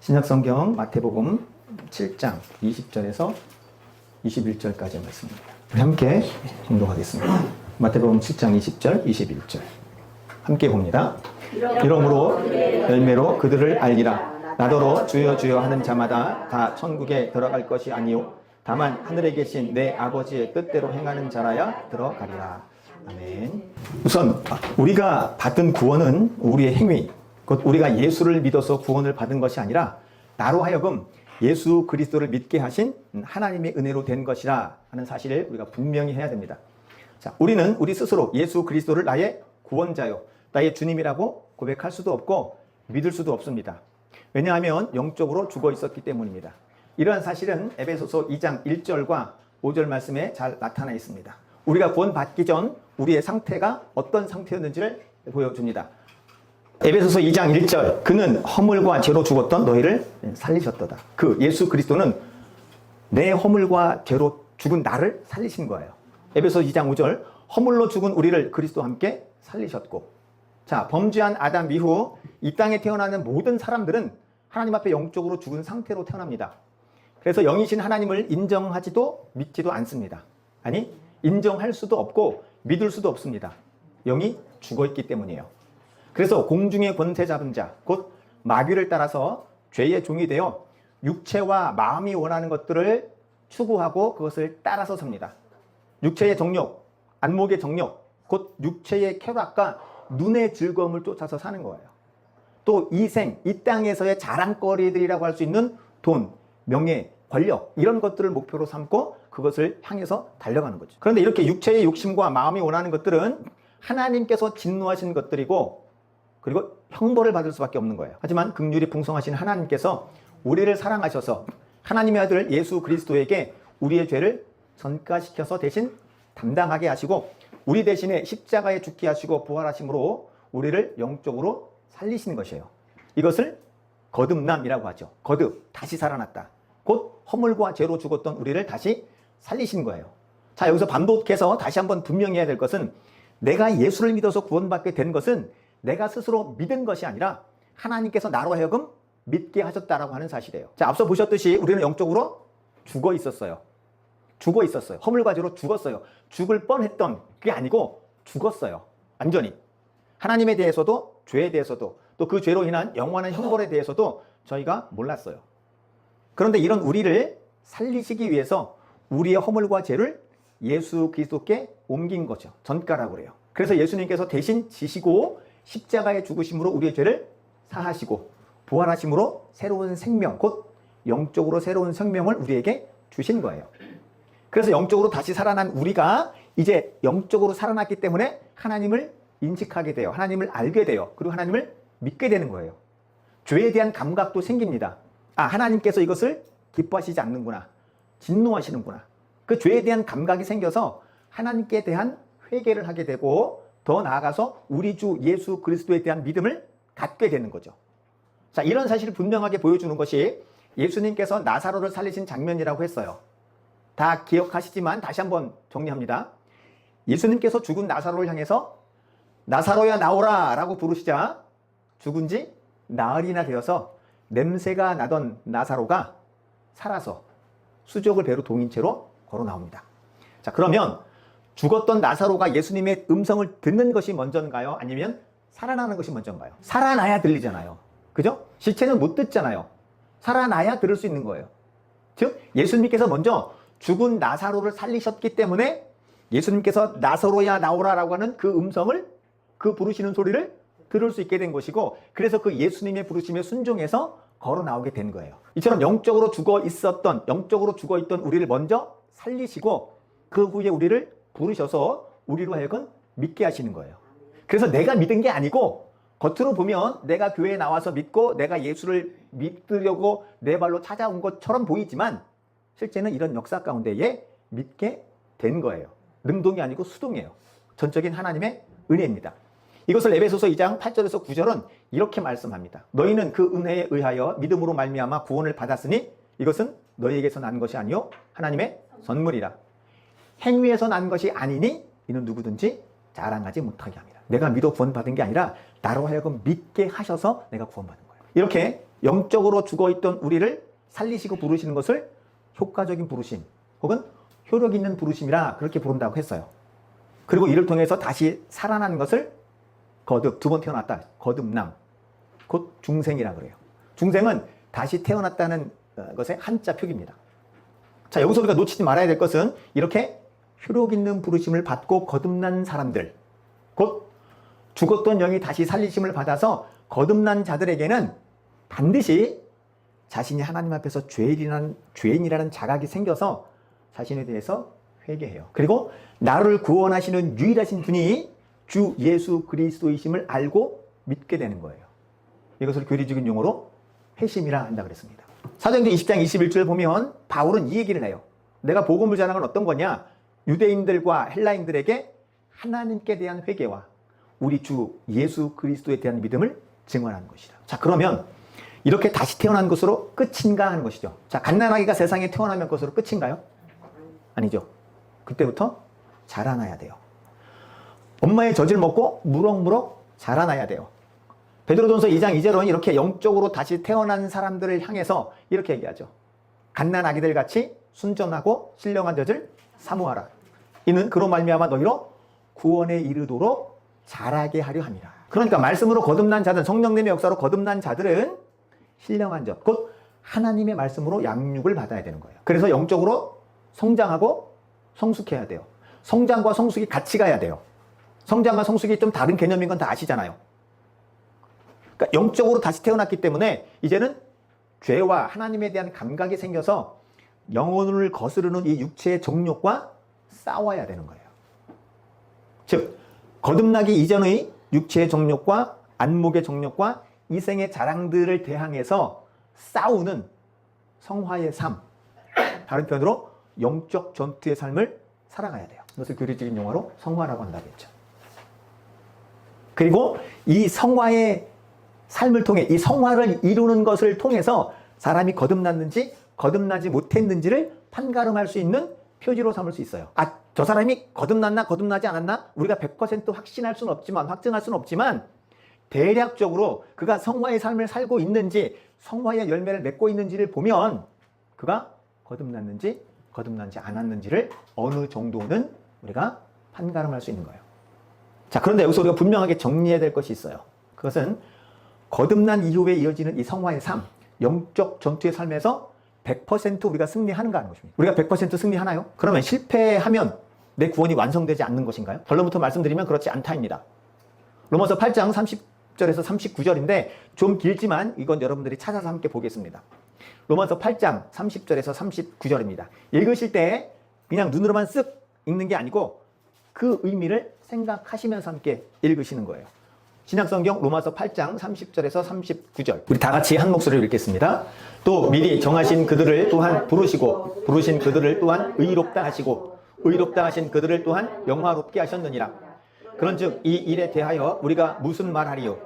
신약성경 마태복음 7장 20절에서 21절까지의 말씀입니다. 우리 함께 공독하겠습니다. 마태복음 7장 20절, 21절 함께 봅니다. 이러므로 열매로 그들을 알리라. 나더러 주여 주여 하는 자마다 다 천국에 들어갈 것이 아니요 다만 하늘에 계신 내 아버지의 뜻대로 행하는 자라야 들어가리라. 아멘. 우선 우리가 받은 구원은 우리의 행위, 곧 우리가 예수를 믿어서 구원을 받은 것이 아니라 나로 하여금 예수 그리스도를 믿게 하신 하나님의 은혜로 된 것이라 하는 사실을 우리가 분명히 해야 됩니다. 자, 우리는 우리 스스로 예수 그리스도를 나의 구원자요, 나의 주님이라고 고백할 수도 없고 믿을 수도 없습니다. 왜냐하면 영적으로 죽어 있었기 때문입니다. 이러한 사실은 에베소서 2장 1절과 5절 말씀에 잘 나타나 있습니다. 우리가 구원받기 전 우리의 상태가 어떤 상태였는지를 보여줍니다. 에베소서 2장 1절 그는 허물과 죄로 죽었던 너희를 살리셨도다. 그 예수 그리스도는 내 허물과 죄로 죽은 나를 살리신 거예요. 에베소서 2장 5절 허물로 죽은 우리를 그리스도와 함께 살리셨고, 자, 범죄한 아담 이후 이 땅에 태어나는 모든 사람들은 하나님 앞에 영적으로 죽은 상태로 태어납니다. 그래서 영이신 하나님을 인정하지도 믿지도 않습니다. 아니, 인정할 수도 없고 믿을 수도 없습니다. 영이 죽어있기 때문이에요. 그래서 공중의 권세 잡은 자, 곧 마귀를 따라서 죄의 종이 되어 육체와 마음이 원하는 것들을 추구하고 그것을 따라서 삽니다. 육체의 정욕, 안목의 정욕, 곧 육체의 쾌락과 눈의 즐거움을 쫓아서 사는 거예요. 또 이 땅에서의 자랑거리들이라고 할 수 있는 돈, 명예, 권력 이런 것들을 목표로 삼고 그것을 향해서 달려가는 거죠. 그런데 이렇게 육체의 욕심과 마음이 원하는 것들은 하나님께서 진노하신 것들이고 그리고 형벌을 받을 수밖에 없는 거예요. 하지만 긍휼이 풍성하신 하나님께서 우리를 사랑하셔서 하나님의 아들 예수 그리스도에게 우리의 죄를 전가시켜서 대신 담당하게 하시고 우리 대신에 십자가에 죽게 하시고 부활하심으로 우리를 영적으로 살리신 것이에요. 이것을 거듭남이라고 하죠. 거듭, 다시 살아났다. 곧 허물과 죄로 죽었던 우리를 다시 살리신 거예요. 자, 여기서 반복해서 다시 한번 분명히 해야 될 것은 내가 예수를 믿어서 구원받게 된 것은 내가 스스로 믿은 것이 아니라 하나님께서 나로 하여금 믿게 하셨다라고 하는 사실이에요. 자, 앞서 보셨듯이 우리는 영적으로 죽어 있었어요. 죽어 있었어요. 허물과 죄로 죽었어요. 죽을 뻔했던 그게 아니고 죽었어요. 완전히. 하나님에 대해서도 죄에 대해서도 또 그 죄로 인한 영원한 형벌에 대해서도 저희가 몰랐어요. 그런데 이런 우리를 살리시기 위해서 우리의 허물과 죄를 예수 그리스도께 옮긴 거죠. 전가라고 그래요. 그래서 예수님께서 대신 지시고 십자가의 죽으심으로 우리의 죄를 사하시고 부활하심으로 새로운 생명, 곧 영적으로 새로운 생명을 우리에게 주신 거예요. 그래서 영적으로 다시 살아난 우리가 이제 영적으로 살아났기 때문에 하나님을 인식하게 돼요. 하나님을 알게 돼요. 그리고 하나님을 믿게 되는 거예요. 죄에 대한 감각도 생깁니다. 아, 하나님께서 이것을 기뻐하시지 않는구나. 진노하시는구나. 그 죄에 대한 감각이 생겨서 하나님께 대한 회개를 하게 되고 더 나아가서 우리 주 예수 그리스도에 대한 믿음을 갖게 되는 거죠. 자, 이런 사실을 분명하게 보여주는 것이 예수님께서 나사로를 살리신 장면이라고 했어요. 다 기억하시지만 다시 한번 정리합니다. 예수님께서 죽은 나사로를 향해서 나사로야 나오라 라고 부르시자 죽은 지 나흘이나 되어서 냄새가 나던 나사로가 살아서 수족을 배로 동인 채로 걸어 나옵니다. 자, 그러면 죽었던 나사로가 예수님의 음성을 듣는 것이 먼저인가요? 아니면 살아나는 것이 먼저인가요? 살아나야 들리잖아요. 그죠? 시체는 못 듣잖아요. 살아나야 들을 수 있는 거예요. 즉 예수님께서 먼저 죽은 나사로를 살리셨기 때문에 예수님께서 나사로야 나오라라고 하는 그 음성을, 그 부르시는 소리를 들을 수 있게 된 것이고, 그래서 그 예수님의 부르심에 순종해서 걸어 나오게 된 거예요. 이처럼 영적으로 죽어 있던 우리를 먼저 살리시고 그 후에 우리를 부르셔서 우리로 하여금 믿게 하시는 거예요. 그래서 내가 믿은 게 아니고 겉으로 보면 내가 교회에 나와서 믿고 내가 예수를 믿으려고 내 발로 찾아온 것처럼 보이지만 실제는 이런 역사 가운데에 믿게 된 거예요. 능동이 아니고 수동이에요. 전적인 하나님의 은혜입니다. 이것을 에베소서 2장 8절에서 9절은 이렇게 말씀합니다. 너희는 그 은혜에 의하여 믿음으로 말미암아 구원을 받았으니 이것은 너희에게서 난 것이 아니요 하나님의 선물이라. 행위에서 난 것이 아니니 이는 누구든지 자랑하지 못하게 합니다. 내가 믿어 구원받은 게 아니라 나로 하여금 믿게 하셔서 내가 구원받은 거예요. 이렇게 영적으로 죽어있던 우리를 살리시고 부르시는 것을 효과적인 부르심 혹은 효력 있는 부르심이라 그렇게 부른다고 했어요. 그리고 이를 통해서 다시 살아난 것을 거듭, 두 번 태어났다, 거듭남, 곧 중생이라 그래요. 중생은 다시 태어났다는 것의 한자 표기입니다. 자, 여기서 우리가 놓치지 말아야 될 것은 이렇게 효력 있는 부르심을 받고 거듭난 사람들, 곧 죽었던 영이 다시 살리심을 받아서 거듭난 자들에게는 반드시 자신이 하나님 앞에서 죄인이라는 자각이 생겨서 자신에 대해서 회개해요. 그리고 나를 구원하시는 유일하신 분이 주 예수 그리스도이심을 알고 믿게 되는 거예요. 이것을 교리적인 용어로 회심이라 한다 그랬습니다. 사도행전 20장 21절 보면 바울은 이 얘기를 해요. 내가 복음을 전하는 건 어떤 거냐? 유대인들과 헬라인들에게 하나님께 대한 회개와 우리 주 예수 그리스도에 대한 믿음을 증언하는 것이다. 자, 그러면 이렇게 다시 태어난 것으로 끝인가 하는 것이죠. 자, 갓난아기가 세상에 태어나면 것으로 끝인가요? 아니죠. 그때부터 자라나야 돼요. 엄마의 젖을 먹고 무럭무럭 자라나야 돼요. 베드로전서 2장 2절은 이렇게 영적으로 다시 태어난 사람들을 향해서 이렇게 얘기하죠. 갓난아기들 같이 순전하고 신령한 젖을 사모하라. 이는 그로 말미암아 너희로 구원에 이르도록 자라게 하려 함이라. 그러니까 말씀으로 거듭난 자들, 성령님의 역사로 거듭난 자들은 신령한 젖, 곧 하나님의 말씀으로 양육을 받아야 되는 거예요. 그래서 영적으로 성장하고 성숙해야 돼요. 성장과 성숙이 같이 가야 돼요. 성장과 성숙이 좀 다른 개념인 건 다 아시잖아요. 그러니까 영적으로 다시 태어났기 때문에 이제는 죄와 하나님에 대한 감각이 생겨서 영혼을 거스르는 이 육체의 정욕과 싸워야 되는 거예요. 즉, 거듭나기 이전의 육체의 정욕과 안목의 정욕과 이생의 자랑들을 대항해서 싸우는 성화의 삶, 다른 편으로 영적 전투의 삶을 살아가야 돼요. 이것을 교리적인 용어로 성화라고 한다고 했죠. 그리고 이 성화의 삶을 통해, 이 성화를 이루는 것을 통해서 사람이 거듭났는지 거듭나지 못했는지를 판가름할 수 있는 표지로 삼을 수 있어요. 아, 저 사람이 거듭났나 거듭나지 않았나 우리가 100% 확신할 수는 없지만, 확증할 수는 없지만 대략적으로 그가 성화의 삶을 살고 있는지, 성화의 열매를 맺고 있는지를 보면 그가 거듭났는지 거듭나지 않았는지를 어느 정도는 우리가 판가름할 수 있는 거예요. 자, 그런데 여기서 우리가 분명하게 정리해야 될 것이 있어요. 그것은 거듭난 이후에 이어지는 이 성화의 삶, 영적 전투의 삶에서 100% 우리가 승리하는가 하는 것입니다. 우리가 100% 승리하나요? 그러면 실패하면 내 구원이 완성되지 않는 것인가요? 결론부터 말씀드리면 그렇지 않다입니다. 로마서 8장 30절에서 39절인데 좀 길지만 이건 여러분들이 찾아서 함께 보겠습니다. 로마서 8장 30절에서 39절입니다. 읽으실 때 그냥 눈으로만 쓱 읽는 게 아니고 그 의미를 생각하시면서 함께 읽으시는 거예요. 신약성경 로마서 8장 30절에서 39절. 우리 다 같이 한 목소리로 읽겠습니다. 또 미리 정하신 그들을 또한 부르시고 부르신 그들을 또한 의롭다 하시고 의롭다 하신 그들을 또한 영화롭게 하셨느니라. 그런즉 이 일에 대하여 우리가 무슨 말하리요?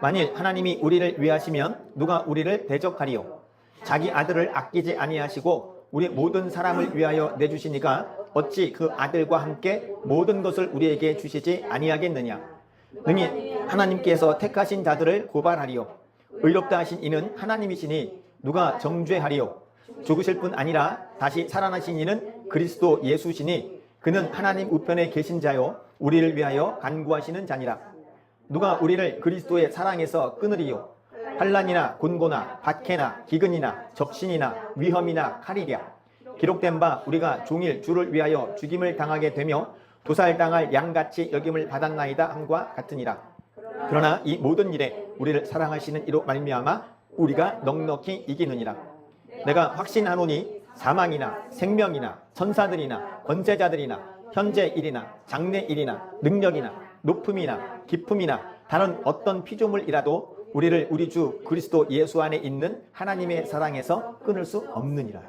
만일 하나님이 우리를 위하시면 누가 우리를 대적하리요? 자기 아들을 아끼지 아니하시고 우리 모든 사람을 위하여 내주시니까 어찌 그 아들과 함께 모든 것을 우리에게 주시지 아니하겠느냐? 능히 하나님께서 택하신 자들을 고발하리요. 의롭다 하신 이는 하나님이시니 누가 정죄하리요? 죽으실 뿐 아니라 다시 살아나신 이는 그리스도 예수시니 그는 하나님 우편에 계신 자요 우리를 위하여 간구하시는 자니라. 누가 우리를 그리스도의 사랑에서 끊으리요? 환난이나 곤고나 박해나 기근이나 적신이나 위험이나 칼이랴. 기록된 바 우리가 종일 주를 위하여 죽임을 당하게 되며 도살당할 양같이 여김을 받았나이다 함과 같으니라. 그러나 이 모든 일에 우리를 사랑하시는 이로 말미암아 우리가 넉넉히 이기느니라. 내가 확신하노니 사망이나 생명이나 천사들이나 권세자들이나 현재 일이나 장래 일이나 능력이나 높음이나 깊음이나 다른 어떤 피조물이라도 우리를 우리 주 그리스도 예수 안에 있는 하나님의 사랑에서 끊을 수 없느니라.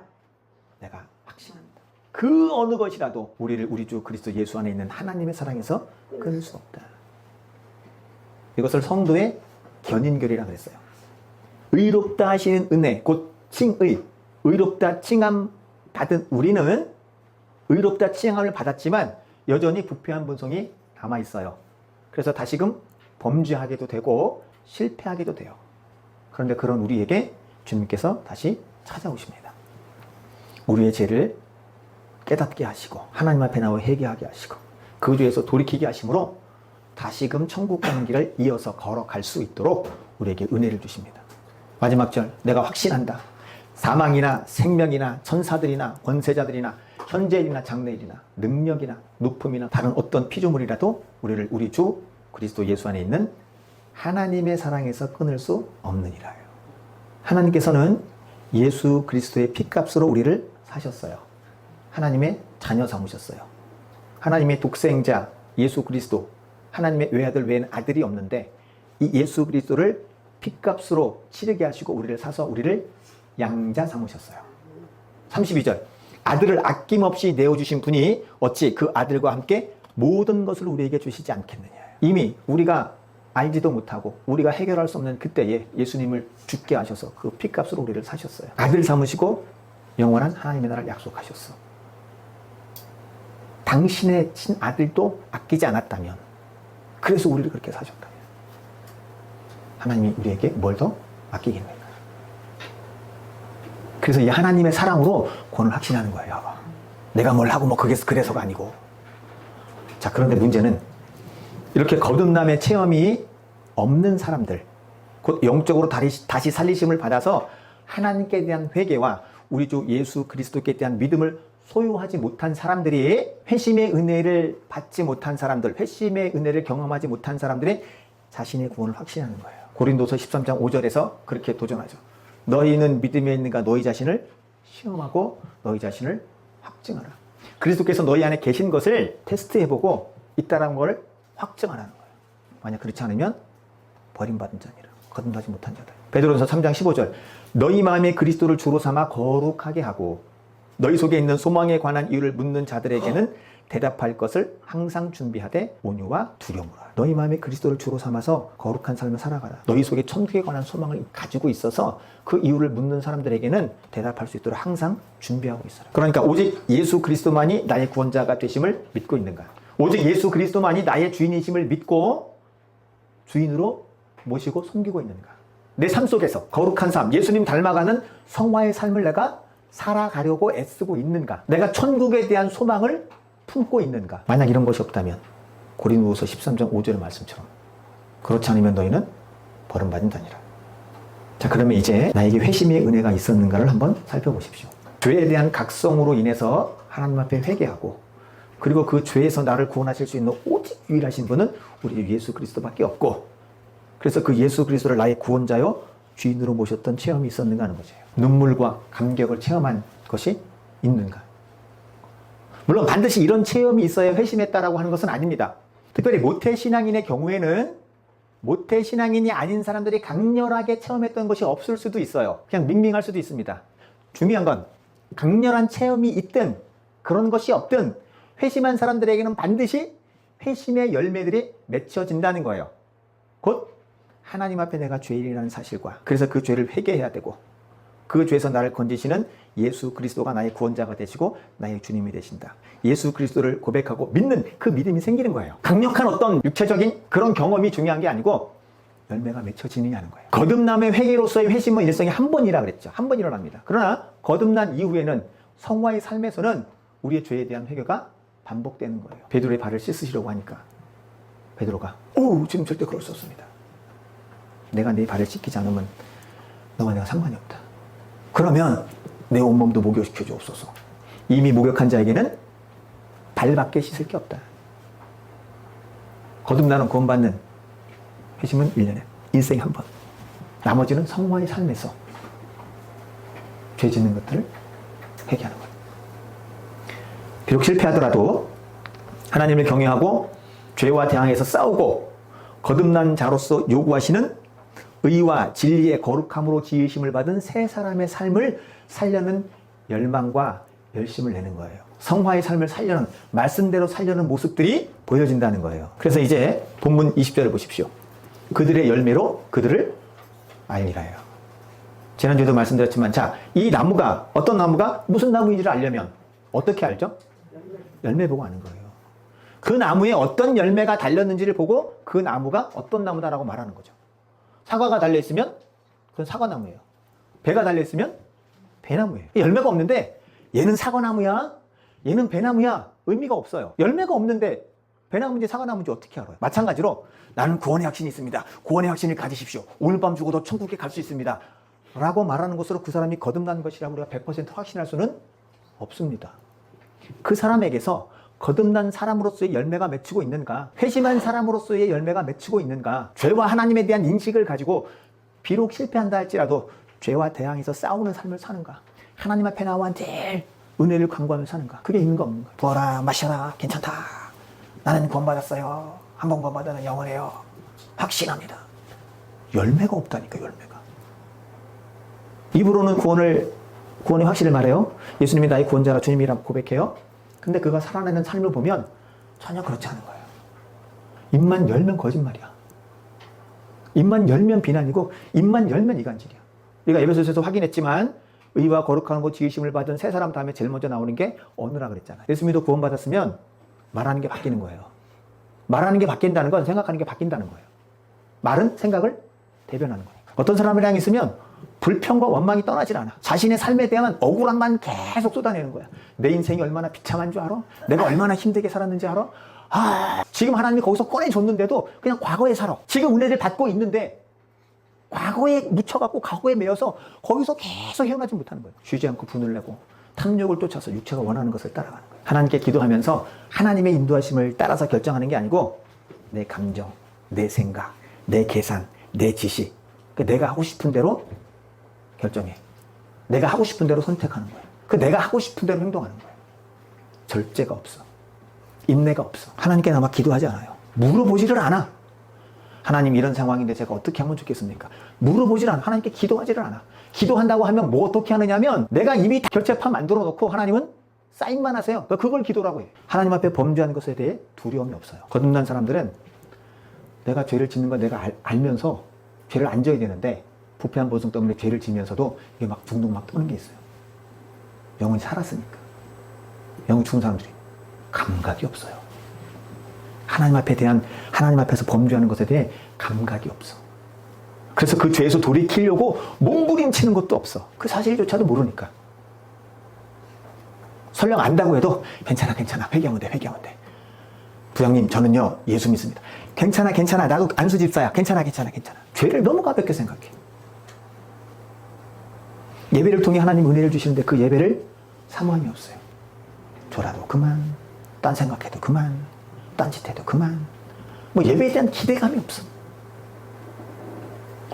내가 확신합니다. 그 어느 것이라도 우리를 우리 주 그리스도 예수 안에 있는 하나님의 사랑에서 끊을 수 없다. 이것을 성도의 견인결이라고 그랬어요. 의롭다 하시는 은혜, 곧 칭의, 의롭다 칭함 받은 우리는 의롭다 칭함을 받았지만 여전히 부패한 본성이 남아있어요. 그래서 다시금 범죄하게도 되고 실패하게도 돼요. 그런데 그런 우리에게 주님께서 다시 찾아오십니다. 우리의 죄를 깨닫게 하시고 하나님 앞에 나와 회개하게 하시고 그 죄에서 돌이키게 하심으로 다시금 천국 가는 길을 이어서 걸어갈 수 있도록 우리에게 은혜를 주십니다. 마지막 절, 내가 확신한다. 사망이나 생명이나 천사들이나 권세자들이나 현재일이나 장래일이나 능력이나 높음이나 다른 어떤 피조물이라도 우리를 우리 주 그리스도 예수 안에 있는 하나님의 사랑에서 끊을 수 없느니라요. 하나님께서는 예수 그리스도의 피값으로 우리를 사셨어요. 하나님의 자녀 삼으셨어요. 하나님의 독생자 예수 그리스도, 하나님의 외아들 외에는 아들이 없는데 이 예수 그리스도를 피값으로 치르게 하시고 우리를 사서 우리를 양자 삼으셨어요. 32절, 아들을 아낌없이 내어주신 분이 어찌 그 아들과 함께 모든 것을 우리에게 주시지 않겠느냐. 이미 우리가 알지도 못하고 우리가 해결할 수 없는 그때에 예수님을 죽게 하셔서 그 피값으로 우리를 사셨어요. 아들 삼으시고 영원한 하나님의 나라를 약속하셨어. 당신의 친아들도 아끼지 않았다면, 그래서 우리를 그렇게 사셨다면 하나님이 우리에게 뭘 더 아끼겠는가. 그래서 이 하나님의 사랑으로 구원을 확신하는 거예요. 내가 뭘 하고 뭐 그게 그래서가 아니고. 자, 그런데 문제는 이렇게 거듭남의 체험이 없는 사람들, 곧 영적으로 다시 살리심을 받아서 하나님께 대한 회개와 우리 주 예수 그리스도께 대한 믿음을 소유하지 못한 사람들이, 회심의 은혜를 받지 못한 사람들, 회심의 은혜를 경험하지 못한 사람들이 자신의 구원을 확신하는 거예요. 고린도서 13장 5절에서 그렇게 도전하죠. 너희는 믿음에 있는가 너희 자신을 시험하고 너희 자신을 확증하라. 그리스도께서 너희 안에 계신 것을 테스트해보고 있다는 걸 확증하라는 거예요. 만약 그렇지 않으면 버림받은 자니라. 거듭나지 못한 자들. 베드로전서 3장 15절, 너희 마음에 그리스도를 주로 삼아 거룩하게 하고 너희 속에 있는 소망에 관한 이유를 묻는 자들에게는 대답할 것을 항상 준비하되 온유와 두려움으로. 너희 마음에 그리스도를 주로 삼아서 거룩한 삶을 살아가라. 너희 속에 천국에 관한 소망을 가지고 있어서 그 이유를 묻는 사람들에게는 대답할 수 있도록 항상 준비하고 있어라. 그러니까 오직 예수 그리스도만이 나의 구원자가 되심을 믿고 있는가? 오직 예수 그리스도만이 나의 주인이심을 믿고 주인으로 모시고 섬기고 있는가? 내 삶 속에서 거룩한 삶, 예수님 닮아가는 성화의 삶을 내가 살아가려고 애쓰고 있는가? 내가 천국에 대한 소망을 품고 있는가? 만약 이런 것이 없다면 고린도후서 13장 5절의 말씀처럼 그렇지 않으면 너희는 버림받은 자니라. 자, 그러면 이제 나에게 회심의 은혜가 있었는가를 한번 살펴보십시오. 죄에 대한 각성으로 인해서 하나님 앞에 회개하고, 그리고 그 죄에서 나를 구원하실 수 있는 오직 유일하신 분은 우리 예수 그리스도밖에 없고, 그래서 그 예수 그리스도를 나의 구원자요 주인으로 모셨던 체험이 있었는가 하는 거죠. 눈물과 감격을 체험한 것이 있는가. 물론 반드시 이런 체험이 있어야 회심했다라고 하는 것은 아닙니다. 특별히 모태신앙인의 경우에는 모태신앙인이 아닌 사람들이 강렬하게 체험했던 것이 없을 수도 있어요. 그냥 밍밍할 수도 있습니다. 중요한 건 강렬한 체험이 있든 그런 것이 없든 회심한 사람들에게는 반드시 회심의 열매들이 맺혀진다는 거예요. 곧 하나님 앞에 내가 죄인이라는 사실과, 그래서 그 죄를 회개해야 되고, 그 죄에서 나를 건지시는 예수 그리스도가 나의 구원자가 되시고 나의 주님이 되신다. 예수 그리스도를 고백하고 믿는 그 믿음이 생기는 거예요. 강력한 어떤 육체적인 그런 경험이 중요한 게 아니고 열매가 맺혀지느냐는 거예요. 거듭남의 회개로서의 회심은 일생에 한 번이라 그랬죠. 한 번 일어납니다. 그러나 거듭난 이후에는 성화의 삶에서는 우리의 죄에 대한 회개가 반복되는 거예요. 베드로의 발을 씻으시려고 하니까 베드로가 지금 절대 그럴 수 없습니다. 내가 네 발을 씻기지 않으면 너와 내가 상관이 없다. 그러면 내 온몸도 목욕시켜 주옵소서. 이미 목욕한 자에게는 발밖에 씻을 게 없다. 거듭나는 구원받는 회심은 1년에 일생에 한 번. 나머지는 성화의 삶에서 죄 짓는 것들을 회개하는 거예요. 비록 실패하더라도 하나님을 경외하고 죄와 대항해서 싸우고 거듭난 자로서 요구하시는 의와 진리의 거룩함으로 지으심을 받은 새 사람의 삶을 살려는 열망과 열심을 내는 거예요. 성화의 삶을 살려는, 말씀대로 살려는 모습들이 보여진다는 거예요. 그래서 이제 본문 20절을 보십시오. 그들의 열매로 그들을 알리라요. 지난주에도 말씀드렸지만, 자, 이 나무가 어떤 나무가 무슨 나무인지를 알려면 어떻게 알죠? 열매 보고 아는 거예요. 그 나무에 어떤 열매가 달렸는지를 보고 그 나무가 어떤 나무다라고 말하는 거죠. 사과가 달려있으면 그건 사과나무예요. 배가 달려있으면 배나무예요. 열매가 없는데 얘는 사과나무야, 얘는 배나무야, 의미가 없어요. 열매가 없는데 배나무인지 사과나무인지 어떻게 알아요? 마찬가지로 나는 구원의 확신이 있습니다. 구원의 확신을 가지십시오. 오늘 밤 죽어도 천국에 갈 수 있습니다. 라고 말하는 것으로 그 사람이 거듭난 것이라고 우리가 100% 확신할 수는 없습니다. 그 사람에게서 거듭난 사람으로서의 열매가 맺히고 있는가? 회심한 사람으로서의 열매가 맺히고 있는가? 죄와 하나님에 대한 인식을 가지고 비록 실패한다 할지라도 죄와 대항해서 싸우는 삶을 사는가? 하나님 앞에 나와 늘 은혜를 강구하며 사는가? 그게 있는가 없는가? 부어라 마셔라 괜찮다. 나는 구원받았어요. 한 번 구원받으면 영원해요. 확신합니다. 열매가 없다니까 열매가. 입으로는 구원의 확신을 말해요. 예수님이 나의 구원자라 주님이라고 고백해요. 근데 그가 살아내는 삶을 보면 전혀 그렇지 않은 거예요. 입만 열면 거짓말이야. 입만 열면 비난이고 입만 열면 이간질이야. 우리가 에베소서에서 확인했지만 의와 거룩한 것 지으심을 받은 세 사람 다음에 제일 먼저 나오는 게 어느라 그랬잖아요. 예수님도 구원받았으면 말하는 게 바뀌는 거예요. 말하는 게 바뀐다는 건 생각하는 게 바뀐다는 거예요. 말은 생각을 대변하는 거니까. 어떤 사람이랑 있으면 불평과 원망이 떠나질 않아. 자신의 삶에 대한 억울함만 계속 쏟아내는 거야. 내 인생이 얼마나 비참한 줄 알아? 내가 얼마나 힘들게 살았는지 알아? 지금 하나님이 거기서 꺼내줬는데도 그냥 과거에 살아. 지금 은혜를 받고 있는데 과거에 묻혀갖고 과거에 매여서 거기서 계속 헤어나지 못하는 거예요. 쉬지 않고 분을 내고 탐욕을 쫓아서 육체가 원하는 것을 따라가는 거예요. 하나님께 기도하면서 하나님의 인도하심을 따라서 결정하는 게 아니고 내 감정, 내 생각, 내 계산, 내 지식, 내가 하고 싶은 대로 결정해. 내가 하고 싶은 대로 선택하는 거예요. 내가 하고 싶은 대로 행동하는 거예요. 절제가 없어. 인내가 없어. 하나님께 아마 기도하지 않아요. 물어보지를 않아. 하나님 이런 상황인데 제가 어떻게 하면 좋겠습니까? 물어보질 않아. 하나님께 기도하지를 않아. 기도한다고 하면 뭐 어떻게 하느냐면 내가 이미 결제판 만들어 놓고 하나님은 사인만 하세요. 그걸 기도라고 해. 하나님 앞에 범죄한 것에 대해 두려움이 없어요. 거듭난 사람들은 내가 죄를 짓는 걸 내가 알면서 죄를 안 져야 되는데 부패한 본성 때문에 죄를 지면서도 이게 막 둥둥 막 떠는 게 있어요. 영혼이 살았으니까. 영혼이 죽은 사람들이 감각이 없어요. 하나님 앞에서 범죄하는 것에 대해 감각이 없어. 그래서 그 죄에서 돌이키려고 몸부림치는 것도 없어. 그 사실조차도 모르니까. 설령 안다고 해도 괜찮아 회개하면 돼. 부장님 저는요 예수 믿습니다. 괜찮아 나도 안수 집사야. 괜찮아. 죄를 너무 가볍게 생각해. 예배를 통해 하나님 은혜를 주시는데 그 예배를 사모함이 없어요. 줘라도 그만, 딴 생각해도 그만, 딴짓해도 그만. 예배에 대한 기대감이 없어.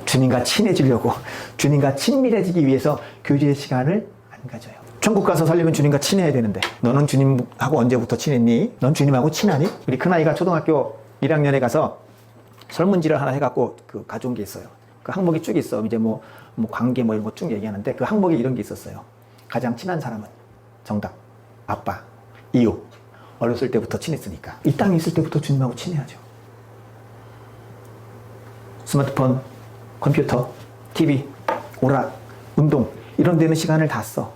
주님과 친해지려고, 주님과 친밀해지기 위해서 교제의 시간을 안 가져요. 천국 가서 살려면 주님과 친해야 되는데 너는 주님하고 언제부터 친했니? 넌 주님하고 친하니? 우리 큰아이가 초등학교 1학년에 가서 설문지를 하나 해갖고 가져온 게 있어요. 그 항목이 쭉 있어. 이제 관계 이런 거 쭉 얘기하는데 그 항목에 이런 게 있었어요. 가장 친한 사람은 정답, 아빠, 이유. 어렸을 때부터 친했으니까. 이 땅에 있을 때부터 주님하고 친해야죠. 스마트폰, 컴퓨터, TV, 오락, 운동 이런 데는 시간을 다 써.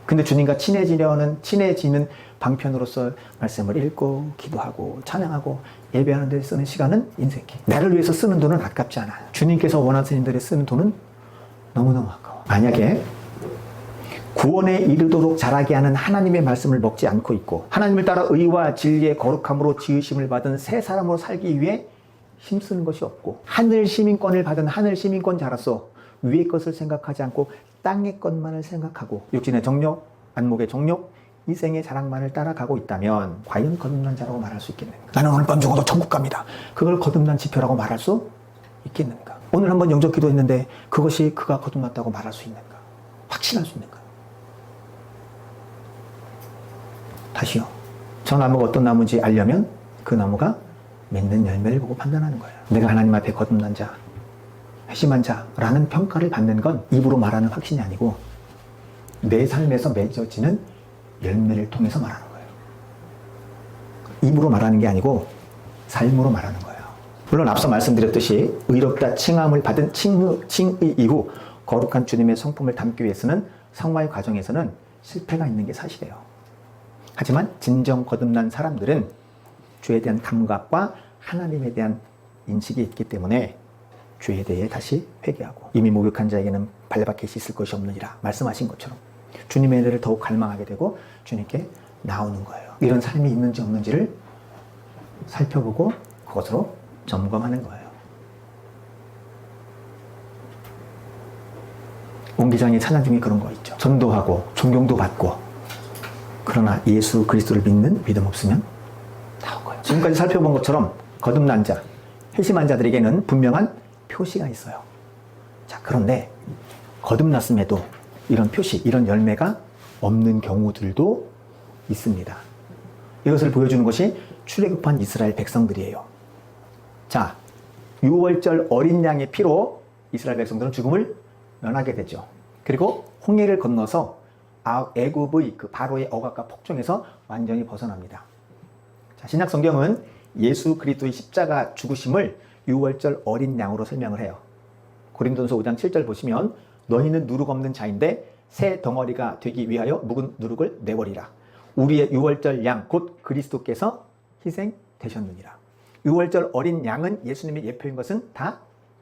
근데 주님과 친해지는 방편으로서 말씀을 읽고 기도하고 찬양하고 예배하는 데 쓰는 시간은 인색해. 나를 위해서 쓰는 돈은 아깝지 않아요. 주님께서 원하시는 데에 쓰는 돈은 너무너무 아까워. 만약에 구원에 이르도록 자라게 하는 하나님의 말씀을 먹지 않고 있고 하나님을 따라 의와 진리의 거룩함으로 지으심을 받은 새 사람으로 살기 위해 힘쓰는 것이 없고 하늘 시민권을 받은 하늘 시민권자로서 위의 것을 생각하지 않고 땅의 것만을 생각하고 육신의 정욕, 안목의 정욕, 이생의 자랑만을 따라가고 있다면 과연 거듭난 자라고 말할 수 있겠는가? 나는 오늘 밤 죽어도 천국 갑니다. 그걸 거듭난 지표라고 말할 수 있겠는가? 오늘 한번 영접 기도했는데 그것이 그가 거듭났다고 말할 수 있는가? 확신할 수 있는가? 다시요. 저 나무가 어떤 나무인지 알려면 그 나무가 맺는 열매를 보고 판단하는 거예요. 내가 하나님 앞에 거듭난 자, 회심한 자라는 평가를 받는 건 입으로 말하는 확신이 아니고 내 삶에서 맺어지는 열매를 통해서 말하는 거예요. 입으로 말하는 게 아니고 삶으로 말하는 거예요. 물론 앞서 말씀드렸듯이 의롭다 칭함을 받은 칭의 이후 거룩한 주님의 성품을 담기 위해서는 성화의 과정에서는 실패가 있는 게 사실이에요. 하지만 진정 거듭난 사람들은 죄에 대한 감각과 하나님에 대한 인식이 있기 때문에 죄에 대해 다시 회개하고 이미 목욕한 자에게는 발바켓이 있을 것이 없느니라 말씀하신 것처럼 주님의 은혜를 더욱 갈망하게 되고 주님께 나오는 거예요. 이런 삶이 있는지 없는지를 살펴보고 그것으로 점검하는 거예요. 옹기장의 찬양 중에 그런 거 있죠. 전도하고 존경도 받고 그러나 예수 그리스도를 믿는 믿음 없으면 나온 거예요. 지금까지 살펴본 것처럼 거듭난 자, 회심한 자들에게는 분명한 표시가 있어요. 자, 그런데 거듭났음에도 이런 표시, 이런 열매가 없는 경우들도 있습니다. 이것을 보여주는 것이 출애굽한 이스라엘 백성들이에요. 자, 유월절 어린 양의 피로 이스라엘 백성들은 죽음을 면하게 되죠. 그리고 홍해를 건너서 애굽의 그 바로의 억압과 폭정에서 완전히 벗어납니다. 자, 신약 성경은 예수 그리스도의 십자가 죽으심을 유월절 어린 양으로 설명을 해요. 고린도전서 5장 7절 보시면 너희는 누룩 없는 자인데 새 덩어리가 되기 위하여 묵은 누룩을 내버리라. 우리의 유월절 양 곧 그리스도께서 희생되셨느니라. 유월절 어린 양은 예수님의 예표인 것은 다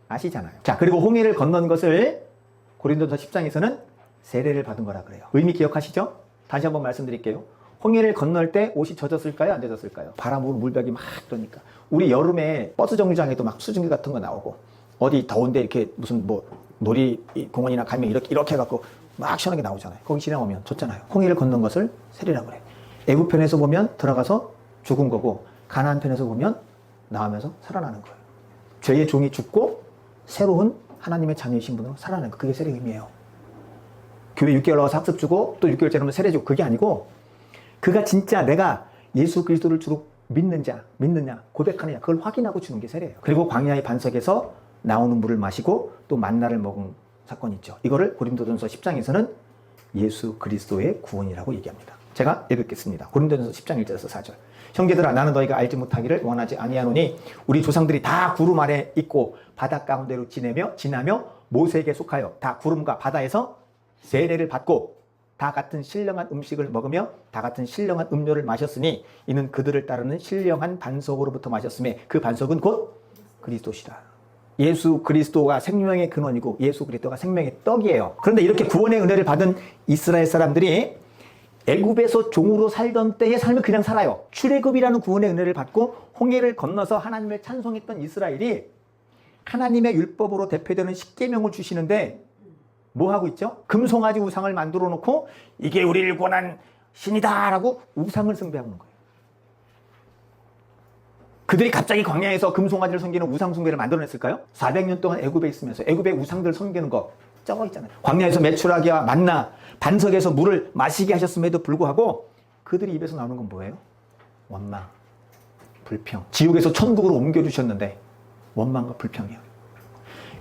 아시잖아요. 자, 그리고 홍해를 건넌 것을 고린도전서 10장에서는 세례를 받은 거라 그래요. 의미 기억하시죠? 다시 한번 말씀드릴게요. 홍해를 건널 때 옷이 젖었을까요? 안 젖었을까요? 바람으로 물벽이 막 그러니까. 우리 여름에 버스 정류장에도 막 수증기 같은 거 나오고 어디 더운데 이렇게 무슨 뭐 놀이공원이나 가면 이렇게 해갖고 막 시원하게 나오잖아요. 거기 지나오면 젖잖아요. 홍해를 건넌 것을 세례라고 그래. 애굽편에서 보면 들어가서 죽은 거고 가나안 편에서 보면 나오면서 살아나는 거예요. 죄의 종이 죽고 새로운 하나님의 자녀의 신분으로 살아나는 거. 그게 세례 의미예요. 교회 6개월 나와서 학습 주고 또 6개월째 하면 세례 주고 그게 아니고 그가 진짜 내가 예수 그리스도를 주로 믿느냐 고백하느냐 그걸 확인하고 주는 게 세례예요. 그리고 광야의 반석에서 나오는 물을 마시고 또 만나를 먹은 사건이 있죠. 이거를 고린도전서 10장에서는 예수 그리스도의 구원이라고 얘기합니다. 제가 읽겠습니다. 고린도전서 10장 1절에서 4절. 형제들아 나는 너희가 알지 못하기를 원하지 아니하노니 우리 조상들이 다 구름 아래 있고 바다 가운데로 지나며 모세에게 속하여 다 구름과 바다에서 세례를 받고 다 같은 신령한 음식을 먹으며 다 같은 신령한 음료를 마셨으니 이는 그들을 따르는 신령한 반석으로부터 마셨음에 그 반석은 곧 그리스도시라. 예수 그리스도가 생명의 근원이고 예수 그리스도가 생명의 떡이에요. 그런데 이렇게 구원의 은혜를 받은 이스라엘 사람들이 애굽에서 종으로 살던 때의 삶을 그냥 살아요. 출애굽이라는 구원의 은혜를 받고 홍해를 건너서 하나님을 찬송했던 이스라엘이 하나님의 율법으로 대표되는 십계명을 주시는데 뭐 하고 있죠? 금송아지 우상을 만들어 놓고 이게 우리를 구원한 신이다 라고 우상을 숭배하는 거예요. 그들이 갑자기 광야에서 금송아지를 섬기는 우상 숭배를 만들어냈을까요? 400년 동안 애굽에 있으면서 애굽의 우상들 섬기는 거 적어 있잖아요. 광야에서 메추라기와 만나 반석에서 물을 마시게 하셨음에도 불구하고 그들이 입에서 나오는 건 뭐예요? 원망, 불평. 지옥에서 천국으로 옮겨주셨는데 원망과 불평이에요.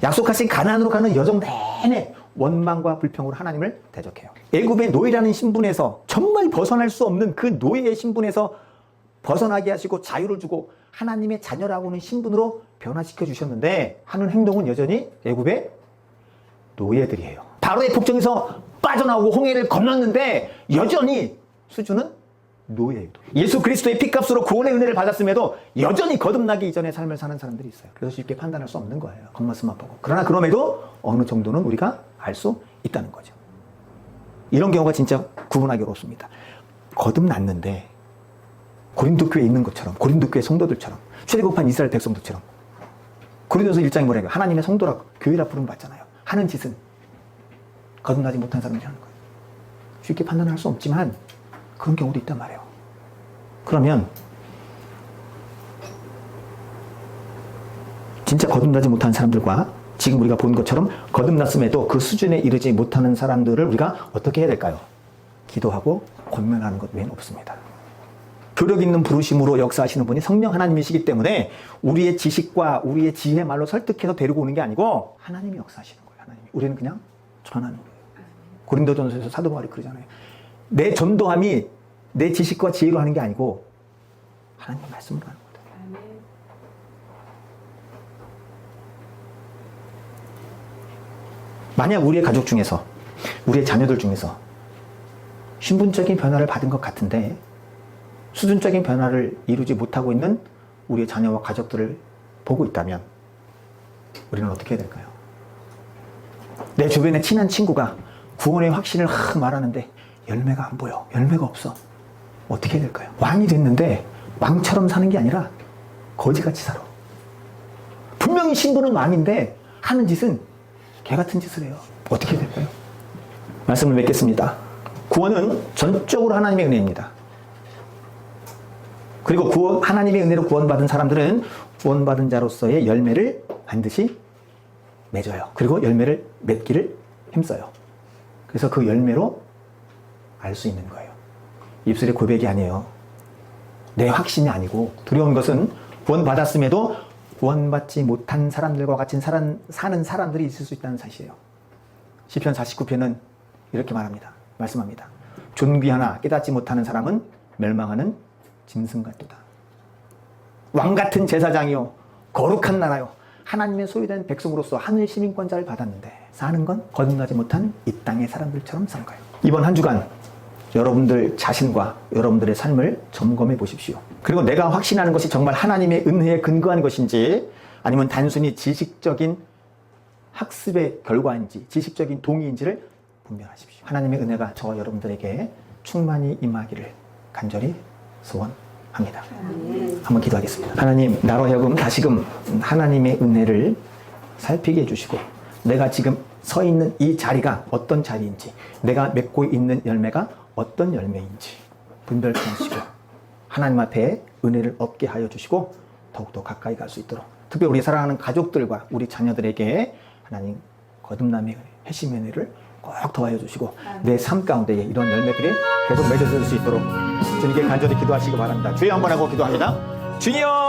약속하신 가나안으로 가는 여정 내내 원망과 불평으로 하나님을 대적해요. 애굽의 노예라는 신분에서 정말 벗어날 수 없는 그 노예의 신분에서 벗어나게 하시고 자유를 주고 하나님의 자녀라고는 신분으로 변화시켜 주셨는데 하는 행동은 여전히 애굽의 노예들이에요. 바로의 폭정에서 빠져나오고 홍해를 건넜는데 여전히 수준은 노예예요. 예수 그리스도의 피값으로 구원의 은혜를 받았음에도 여전히 거듭나기 이전의 삶을 사는 사람들이 있어요. 그래서 쉽게 판단할 수 없는 거예요. 겉모습만 보고. 그러나 그럼에도 어느 정도는 우리가 알 수 있다는 거죠. 이런 경우가 진짜 구분하기 어렵습니다. 거듭났는데 고린도 교회에 있는 것처럼 고린도 교회 성도들처럼 출애굽한 이스라엘 백성들처럼 고린도서 1장에 뭐래요? 하나님의 성도라고 교회라 부름 받잖아요. 하는 짓은 거듭나지 못한 사람들이 하는 거예요. 쉽게 판단할 수 없지만 그런 경우도 있단 말이에요. 그러면 진짜 거듭나지 못한 사람들과 지금 우리가 본 것처럼 거듭났음에도 그 수준에 이르지 못하는 사람들을 우리가 어떻게 해야 될까요? 기도하고 권면하는 것 외에는 없습니다. 교력 있는 부르심으로 역사하시는 분이 성령 하나님이시기 때문에 우리의 지식과 우리의 지혜 말로 설득해서 데리고 오는 게 아니고 하나님이 역사하시는 거예요. 하나님이. 우리는 그냥 전하는 거예요. 고린도전서에서 사도 바울이 그러잖아요. 내 전도함이 내 지식과 지혜로 하는 게 아니고 하나님의 말씀으로 하는 거다. 만약 우리의 가족 중에서 우리의 자녀들 중에서 신분적인 변화를 받은 것 같은데 수준적인 변화를 이루지 못하고 있는 우리의 자녀와 가족들을 보고 있다면 우리는 어떻게 해야 될까요? 내 주변에 친한 친구가 구원의 확신을 말하는데 열매가 안 보여. 열매가 없어. 어떻게 해야 될까요? 왕이 됐는데 왕처럼 사는 게 아니라 거지같이 살아. 분명히 신분은 왕인데 하는 짓은 개 같은 짓을 해요. 어떻게 해야 될까요? 말씀을 맺겠습니다. 구원은 전적으로 하나님의 은혜입니다. 그리고 하나님의 은혜로 구원받은 사람들은 구원받은 자로서의 열매를 반드시 맺어요. 그리고 열매를 맺기를 힘써요. 그래서 그 열매로 알 수 있는 거예요. 입술의 고백이 아니에요. 내 확신이 아니고, 두려운 것은 구원받았음에도 구원받지 못한 사람들과 같이 사는 사람들이 있을 수 있다는 사실이에요. 시편 49편은 이렇게 말씀합니다. 존귀하나 깨닫지 못하는 사람은 멸망하는 짐승 같도다. 왕같은 제사장이요 거룩한 나라요 하나님의 소유된 백성으로서 하늘 시민권자를 받았는데 사는 건 거듭나지 못한 이 땅의 사람들처럼 산 거예요. 이번 한 주간 여러분들 자신과 여러분들의 삶을 점검해 보십시오. 그리고 내가 확신하는 것이 정말 하나님의 은혜에 근거한 것인지 아니면 단순히 지식적인 학습의 결과인지 지식적인 동의인지를 분별하십시오. 하나님의 은혜가 저와 여러분들에게 충만히 임하기를 간절히 소원합니다. 한번 기도하겠습니다. 하나님, 나로 하여금 다시금 하나님의 은혜를 살피게 해주시고 내가 지금 서 있는 이 자리가 어떤 자리인지 내가 맺고 있는 열매가 어떤 열매인지 분별케 하시고 하나님 앞에 은혜를 얻게 하여 주시고 더욱더 가까이 갈 수 있도록 특별히 우리 사랑하는 가족들과 우리 자녀들에게 하나님 거듭남의 회심의 은혜를 꼭 더하여 주시고 내 삶 가운데 이런 열매들이 계속 맺어질 수 있도록 주님께 간절히 기도하시기 바랍니다. 주여 한번 하고 기도합니다. 주여